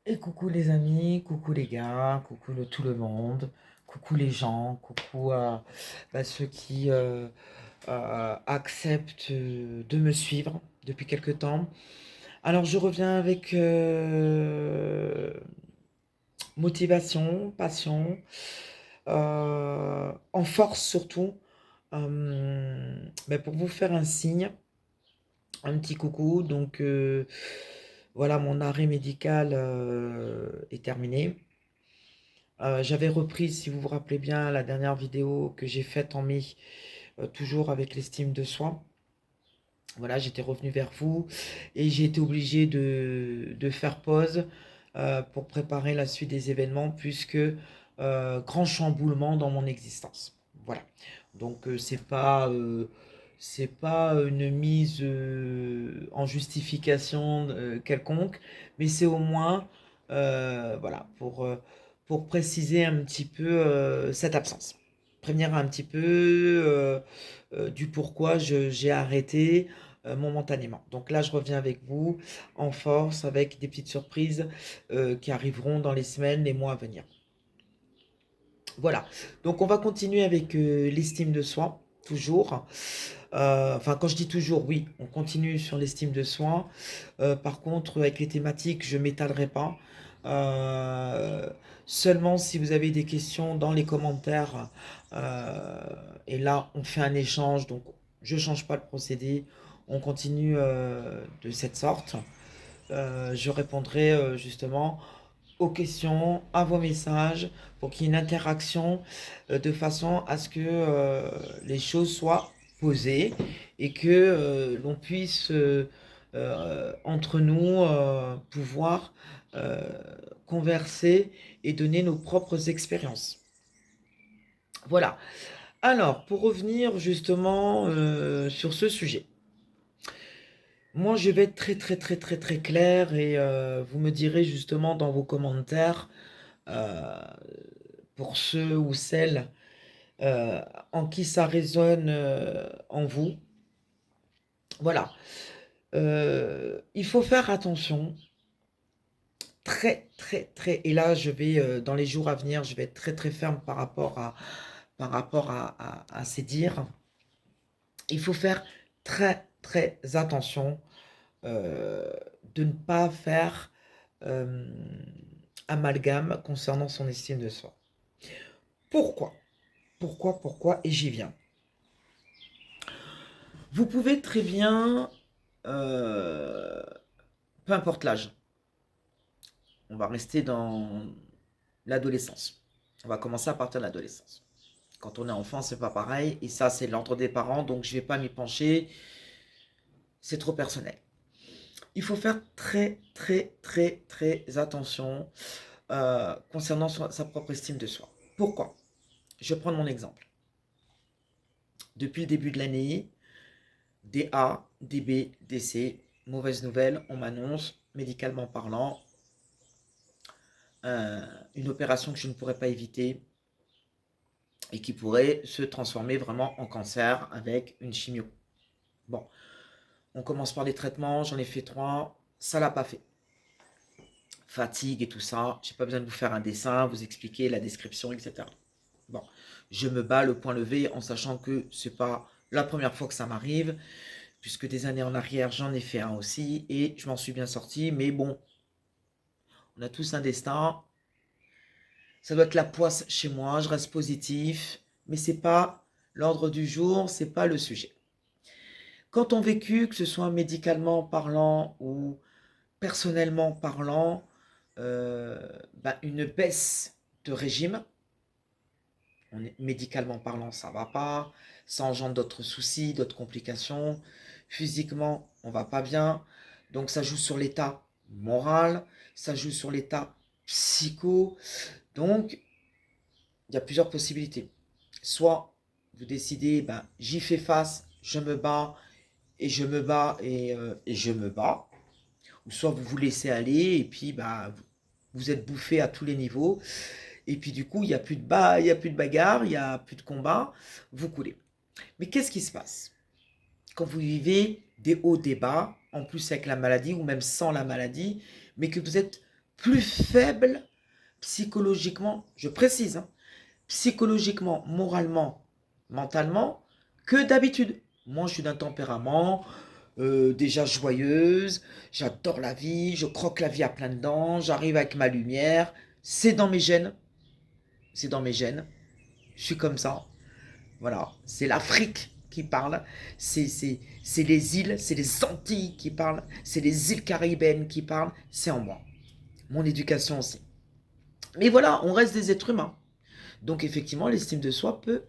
Et coucou les amis, coucou les gars, coucou tout le monde, coucou les gens, coucou à ceux qui acceptent de me suivre depuis quelque temps. Alors je reviens avec motivation, passion, en force surtout, pour vous faire un signe, un petit coucou. Donc voilà, mon arrêt médical est terminé. J'avais repris, si vous vous rappelez bien, la dernière vidéo que j'ai faite en mai, toujours avec l'estime de soi. Voilà, j'étais revenu vers vous et j'ai été obligé de faire pause pour préparer la suite des événements, puisque grand chamboulement dans mon existence. Voilà. Donc c'est pas une mise en justification quelconque, mais c'est au moins voilà pour préciser un petit peu cette absence, prévenir un petit peu du pourquoi j'ai arrêté momentanément. Donc là, je reviens avec vous en force, avec des petites surprises qui arriveront dans les semaines, les mois à venir. Voilà, donc on va continuer avec l'estime de soi, toujours. Enfin, quand je dis toujours, oui, on continue sur l'estime de soi. Par contre, avec les thématiques, je ne m'étalerai pas. Euh, Seulement si vous avez des questions dans les commentaires. euh, et là, on fait un échange, donc je ne change pas le procédé. On continue de cette sorte. Je répondrai justement aux questions, à vos messages, pour qu'il y ait une interaction de façon à ce que les choses soient posées et que l'on puisse entre nous pouvoir euh, converser et donner nos propres expériences. Voilà. Alors, pour revenir justement sur ce sujet. Moi, je vais être très très très très très clair et vous me direz justement dans vos commentaires euh, pour ceux ou celles euh, en qui ça résonne en vous. Voilà. Il faut faire attention, très, très, très. Et là, je vais, dans les jours à venir, je vais être très, très ferme par rapport à ces dires. Il faut faire très, très attention euh, de ne pas faire euh, amalgame concernant son estime de soi. Pourquoi? Pourquoi? Et j'y viens. Vous pouvez très bien, euh, peu importe l'âge, on va rester dans l'adolescence. On va commencer à partir de l'adolescence. Quand on est enfant, c'est pas pareil. Et ça, c'est l'ordre des parents, donc je vais pas m'y pencher. C'est trop personnel. Il faut faire très, très, très, très attention concernant sa propre estime de soi. Pourquoi? Je vais prendre mon exemple. Depuis le début de l'année, des A, des B, des C, mauvaise nouvelle, on m'annonce, médicalement parlant, une opération que je ne pourrais pas éviter et qui pourrait se transformer vraiment en cancer avec une chimio. Bon, on commence par les traitements, j'en ai fait 3, ça l'a pas fait. Fatigue et tout ça, j'ai pas besoin de vous faire un dessin, vous expliquer la description, etc. Bon, je me bats le point levé en sachant que c'est pas la première fois que ça m'arrive, puisque des années en arrière j'en ai fait un aussi et je m'en suis bien sorti, mais bon, on a tous un destin. Ça doit être la poisse chez moi, je reste positif, mais c'est pas l'ordre du jour, c'est pas le sujet. Quand on vécu, que ce soit médicalement parlant ou personnellement parlant, une baisse de régime, médicalement parlant, ça va pas, ça engendre d'autres soucis, d'autres complications. Physiquement, on va pas bien, donc ça joue sur l'état moral, ça joue sur l'état psycho. Donc, il y a plusieurs possibilités. Soit vous décidez, j'y fais face, je me bats, et je me bats, et je me bats. Ou soit vous vous laissez aller, et puis vous êtes bouffé à tous les niveaux. Et puis du coup, il n'y a plus de il y a plus de bagarre, il n'y a plus de combat, vous coulez. Mais qu'est-ce qui se passe quand vous vivez des hauts, des bas, en plus avec la maladie, ou même sans la maladie, mais que vous êtes plus faible psychologiquement, je précise, hein, psychologiquement, moralement, mentalement, que d'habitude. Moi, je suis d'un tempérament déjà joyeuse, j'adore la vie, je croque la vie à pleines dents, j'arrive avec ma lumière, c'est dans mes gènes, c'est dans mes gènes, je suis comme ça. Voilà, c'est l'Afrique qui parle, c'est les îles, c'est les Antilles qui parlent, c'est les îles caribéennes qui parlent, c'est en moi. Mon éducation aussi. Mais voilà, on reste des êtres humains. Donc effectivement, l'estime de soi peut